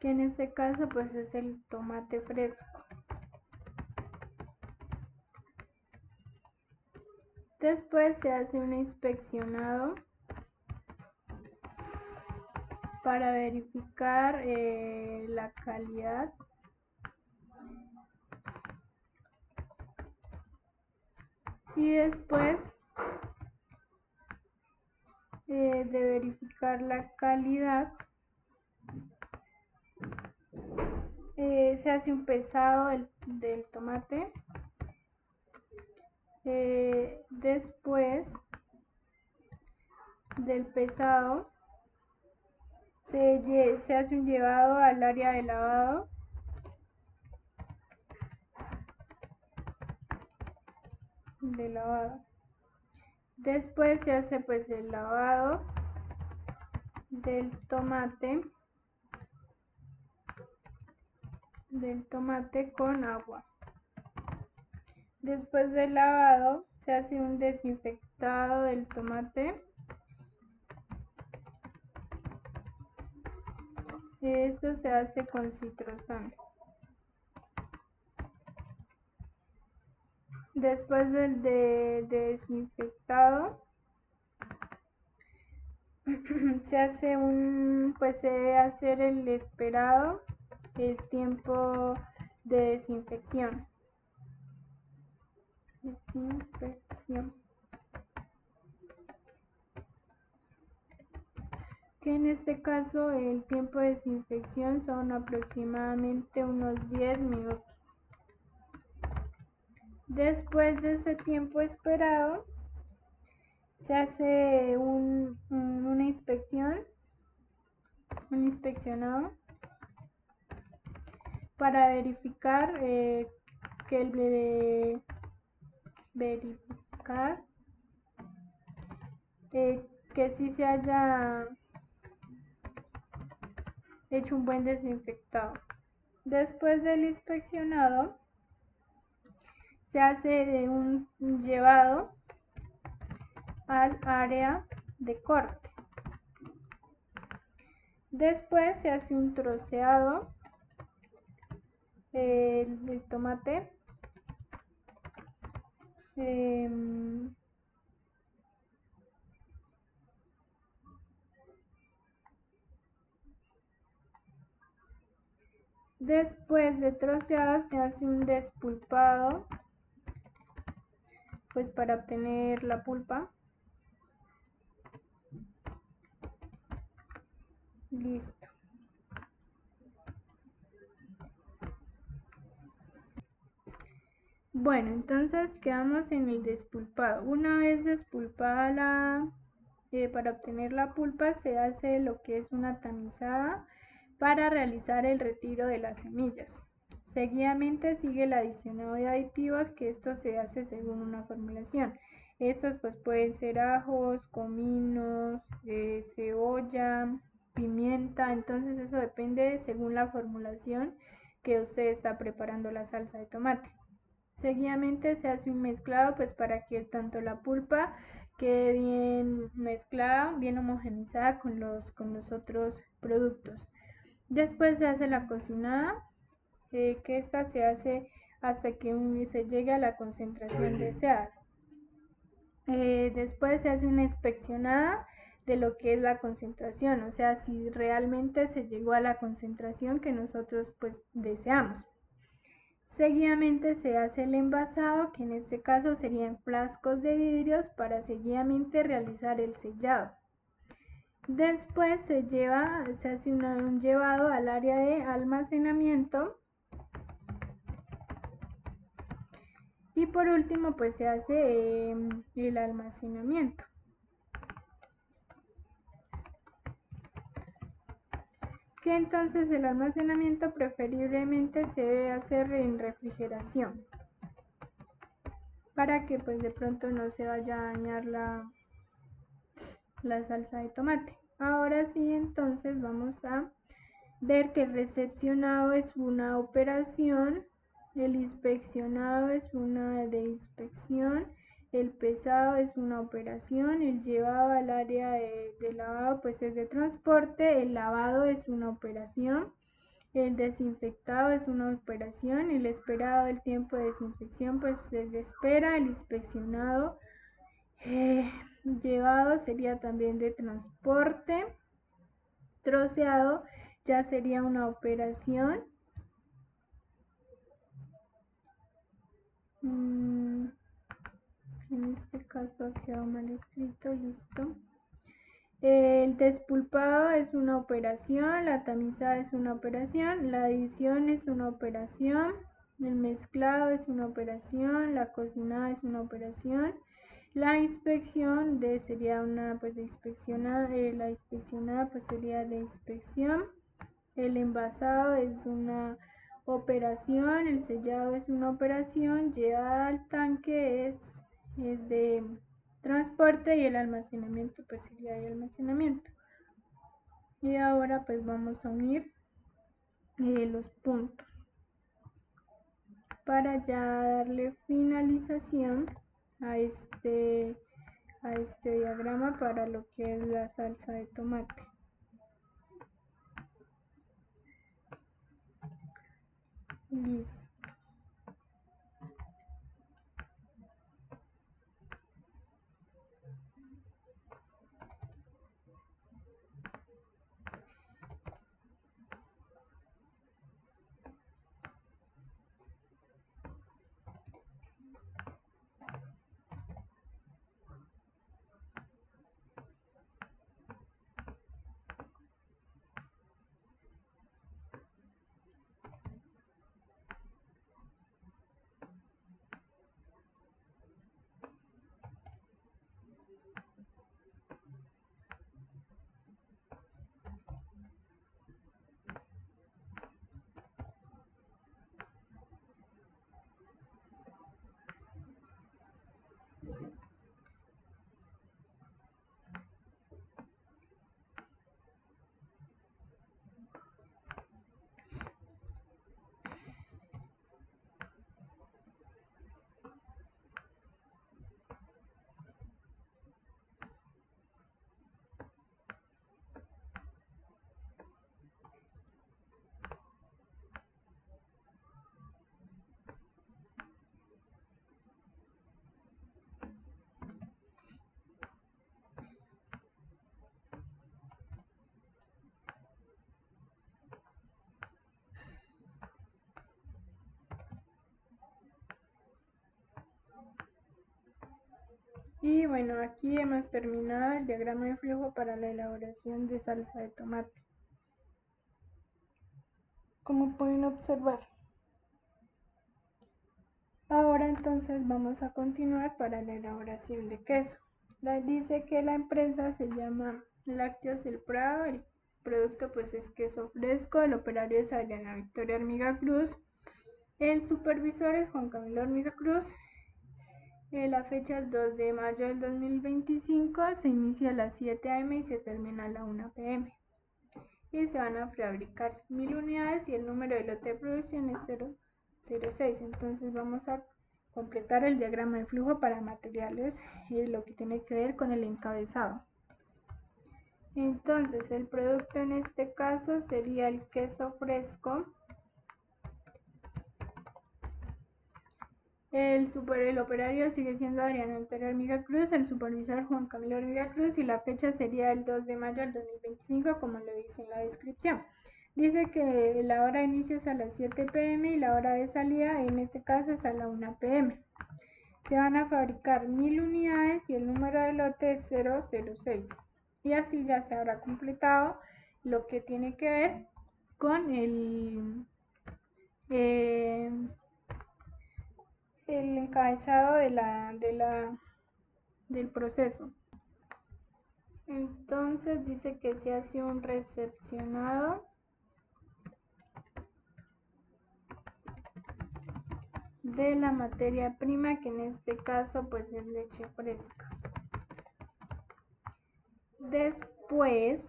que en este caso pues es el tomate fresco. Después se hace un inspeccionado para verificar la calidad y después de verificar la calidad se hace un pesado del tomate. Después del pesado se hace un llevado al área de lavado. Después se hace pues el lavado del tomate con agua. Después del lavado se hace un desinfectado del tomate. Esto se hace con citrosano. Después del desinfectado se hace se debe hacer el esperado, el tiempo de desinfección. Que en este caso el tiempo de desinfección son aproximadamente unos 10 minutos. Después de ese tiempo esperado se hace una inspección, un inspeccionado para verificar que sí se haya hecho un buen desinfectado. Después del inspeccionado se hace un llevado al área de corte. Después se hace un troceado del tomate. Después de troceado se hace un despulpado, pues para obtener la pulpa. Listo. Bueno, entonces quedamos en el despulpado. Una vez despulpada para obtener la pulpa se hace lo que es una tamizada para realizar el retiro de las semillas. Seguidamente sigue el adicionado de aditivos, que esto se hace según una formulación. Estos pues pueden ser ajos, cominos, cebolla, pimienta, entonces eso depende según la formulación que usted está preparando la salsa de tomate. Seguidamente se hace un mezclado pues para que tanto la pulpa quede bien mezclada, bien homogenizada con los otros productos. Después se hace la cocinada, que esta se hace hasta que se llegue a la concentración deseada. Después se hace una inspeccionada de lo que es la concentración, o sea, si realmente se llegó a la concentración que nosotros pues deseamos. Seguidamente se hace el envasado, que en este caso serían frascos de vidrios para seguidamente realizar el sellado. Después se hace un llevado al área de almacenamiento. Y por último, pues se hace el almacenamiento. Que entonces el almacenamiento preferiblemente se debe hacer en refrigeración, para que pues de pronto no se vaya a dañar la salsa de tomate. Ahora sí, entonces vamos a ver que el recepcionado es una operación, el inspeccionado es una de inspección, el pesado es una operación, el llevado al área de lavado pues es de transporte, el lavado es una operación, el desinfectado es una operación, el esperado del tiempo de desinfección pues es de espera, el inspeccionado llevado sería también de transporte, troceado ya sería una operación. En este caso ha quedado mal escrito, listo. El despulpado es una operación, la tamizada es una operación, la adición es una operación, el mezclado es una operación, la cocinada es una operación, la inspección sería una pues de inspeccionada, la inspeccionada pues sería de inspección, el envasado es una operación, el sellado es una operación, llevada al tanque es de transporte y el almacenamiento pues sería de almacenamiento. Y ahora pues vamos a unir los puntos para ya darle finalización a este diagrama para lo que es la salsa de tomate. Listo. Y bueno, aquí hemos terminado el diagrama de flujo para la elaboración de salsa de tomate. Como pueden observar, Ahora entonces vamos a continuar para la elaboración de queso. Dice que la empresa se llama Lácteos El Prado, el producto pues es queso fresco, el operario es Adriana Victoria Hormiga Cruz, el supervisor es Juan Camilo Hormiga Cruz, la fecha es 2 de mayo del 2025, se inicia a las 7 a.m. y se termina a la 1 p.m. Y se van a fabricar 1000 unidades y el número de lote de producción es 006. Entonces vamos a completar el diagrama de flujo para materiales y lo que tiene que ver con el encabezado. Entonces el producto en este caso sería el queso fresco. El operario sigue siendo Adriana Victoria Hormiga Cruz, el supervisor Juan Camilo Hormiga Cruz y la fecha sería el 2 de mayo del 2025 como lo dice en la descripción. Dice que la hora de inicio es a las 7 p.m. y la hora de salida en este caso es a la 1 p.m. Se van a fabricar 1000 unidades y el número de lote es 006. Y así ya se habrá completado lo que tiene que ver con el encabezado del proceso. Entonces dice que se hace un recepcionado de la materia prima, que en este caso pues es leche fresca. Después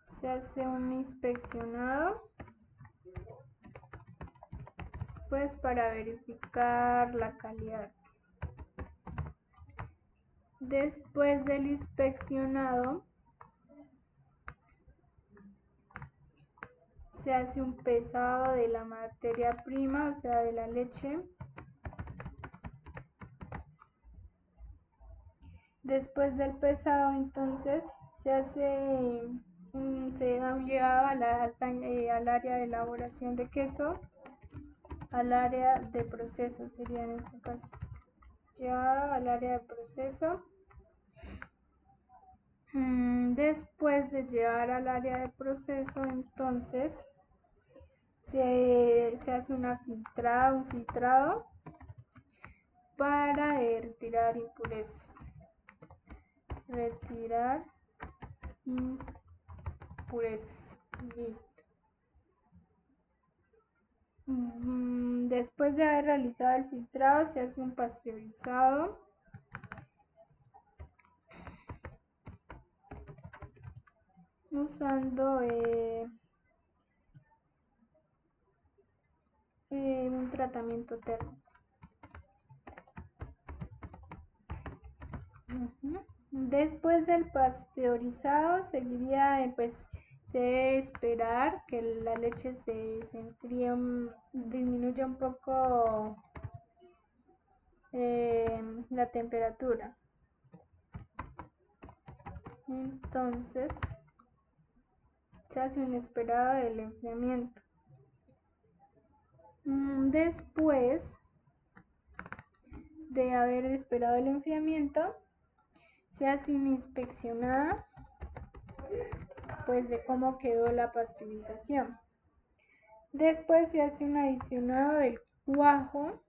se hace un inspeccionado pues para verificar la calidad. Después del inspeccionado se hace un pesado de la materia prima, o sea de la leche. Después del pesado entonces se va llevado al área de elaboración de queso, al área de proceso sería en este caso, llevado al área de proceso. Después de llevar al área de proceso entonces se hace un filtrado para retirar impurezas. Listo. Después de haber realizado el filtrado se hace un pasteurizado usando un tratamiento térmico. Después del pasteurizado seguiría pues se debe esperar que la leche se enfríe, disminuya un poco la temperatura. Entonces se hace un esperado del enfriamiento. Después de haber esperado el enfriamiento se hace una inspeccionada pues de cómo quedó la pasteurización. Después se hace un adicionado del cuajo.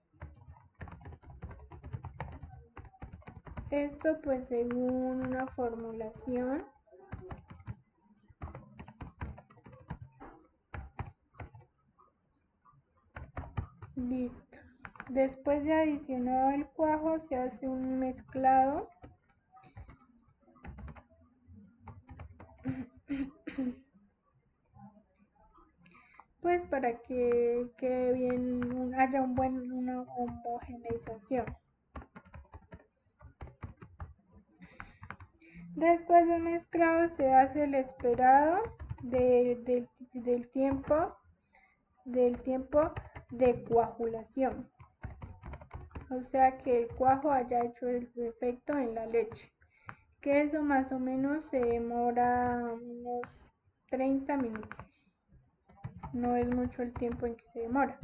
Esto pues según una formulación. Listo. Después de adicionado el cuajo se hace un mezclado. Pues para que quede bien, haya una homogeneización. Después del mezclado se hace el esperado del tiempo de coagulación. O sea que el cuajo haya hecho el efecto en la leche. Que eso más o menos se demora unos 30 minutos. No es mucho el tiempo en que se demora.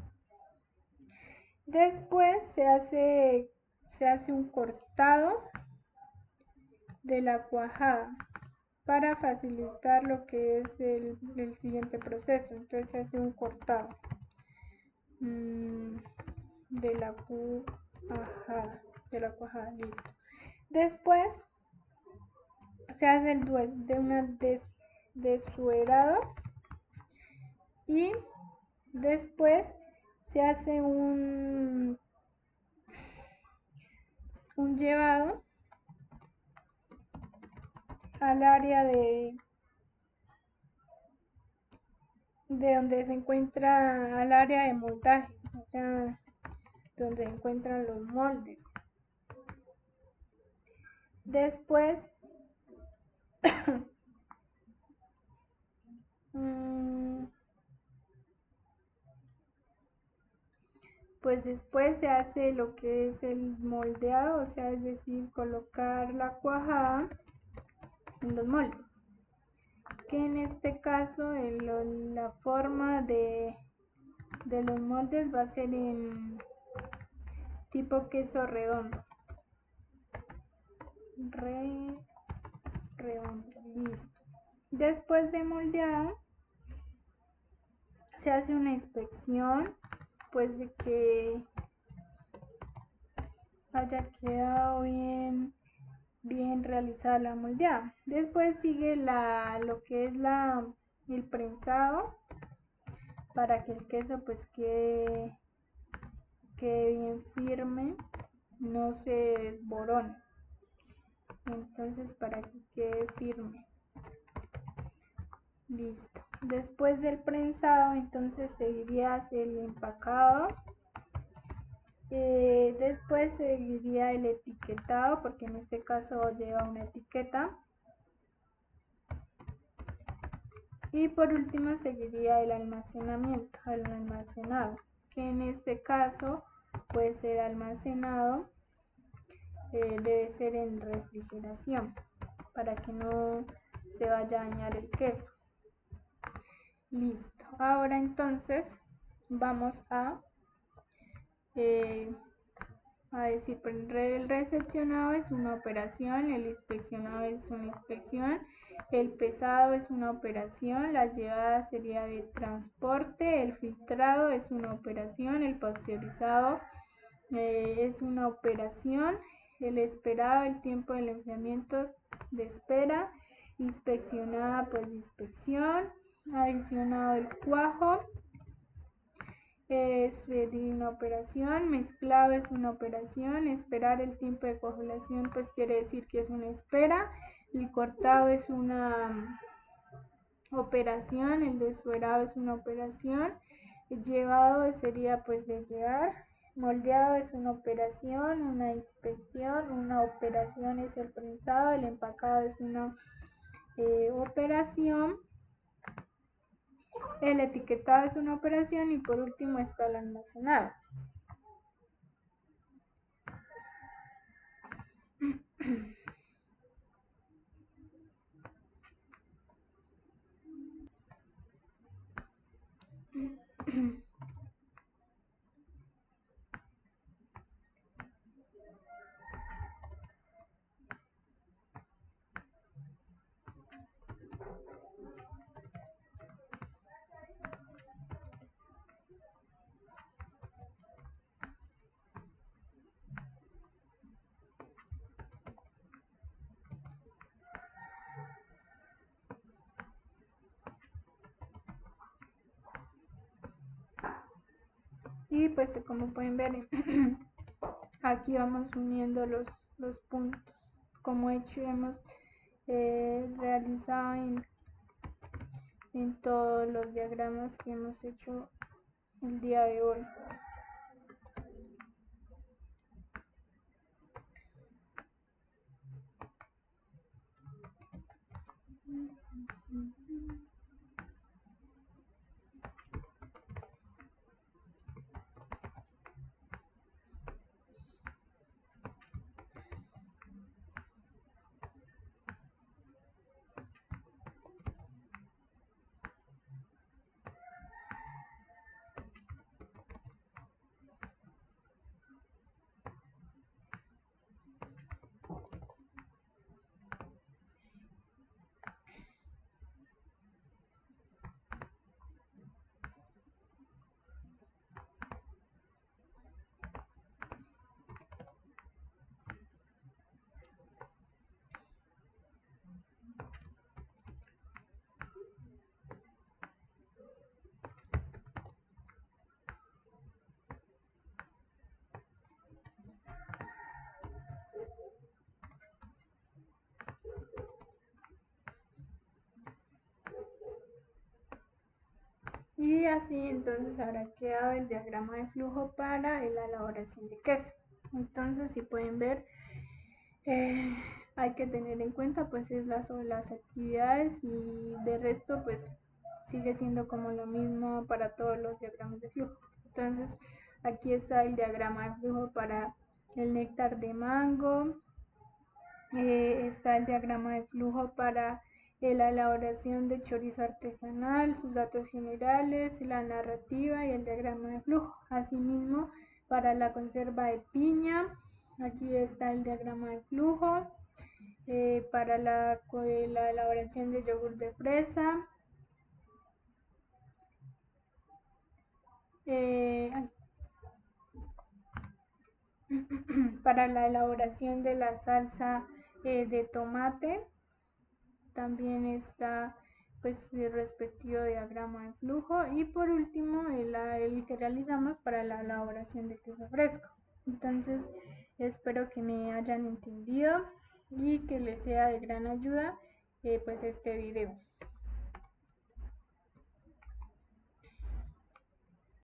Después se hace un cortado de la cuajada para facilitar lo que es el siguiente proceso. Entonces se hace un cortado. de la cuajada, listo. Después se hace el desuerado y después se hace un llevado al área de donde se encuentra, al área de moldaje, o sea, donde se encuentran los moldes. Después pues después se hace lo que es el moldeado, o sea, es decir, colocar la cuajada en los moldes, que en este caso la forma de los moldes va a ser en tipo queso redondo. Redondo, listo. Después de moldeado se hace una inspección, pues de que haya quedado bien realizada la moldeada. Después sigue lo que es el prensado, para que el queso pues quede bien firme, no se desborone. Entonces, para que quede firme. Listo. Después del prensado, entonces seguiría el empacado. Después seguiría el etiquetado, porque en este caso lleva una etiqueta. Y por último seguiría el almacenamiento, el almacenado, que en este caso puede ser almacenado, debe ser en refrigeración, para que no se vaya a dañar el queso. Listo. Ahora entonces vamos a decir, el recepcionado es una operación, el inspeccionado es una inspección, el pesado es una operación, la llevada sería de transporte, el filtrado es una operación, el pasteurizado es una operación, el esperado, el tiempo del enfriamiento de espera, inspeccionada pues de inspección, adicionado el cuajo, es una operación, mezclado es una operación, esperar el tiempo de coagulación pues quiere decir que es una espera, el cortado es una operación, el desuerado es una operación, el llevado sería pues de llevar, moldeado es una operación, una inspección, una operación es el prensado, el empacado es una operación, el etiquetado es una operación y por último está el almacenado. Y pues como pueden ver, aquí vamos uniendo los puntos, como hemos realizado en todos los diagramas que hemos hecho el día de hoy. Y así entonces habrá quedado el diagrama de flujo para la elaboración de queso. Entonces, si pueden ver, eh, hay que tener en cuenta pues es sobre las actividades, y de resto pues sigue siendo como lo mismo para todos los diagramas de flujo. Entonces, aquí está el diagrama de flujo para el néctar de mango. Está el diagrama de flujo para la elaboración de chorizo artesanal, sus datos generales, la narrativa y el diagrama de flujo. Asimismo, para la conserva de piña, aquí está el diagrama de flujo. Para la elaboración de yogur de fresa, eh, para la elaboración de la salsa de tomate, también está pues el respectivo diagrama de flujo, y por último el que realizamos para la elaboración de queso fresco. Entonces, espero que me hayan entendido y que les sea de gran ayuda pues este video.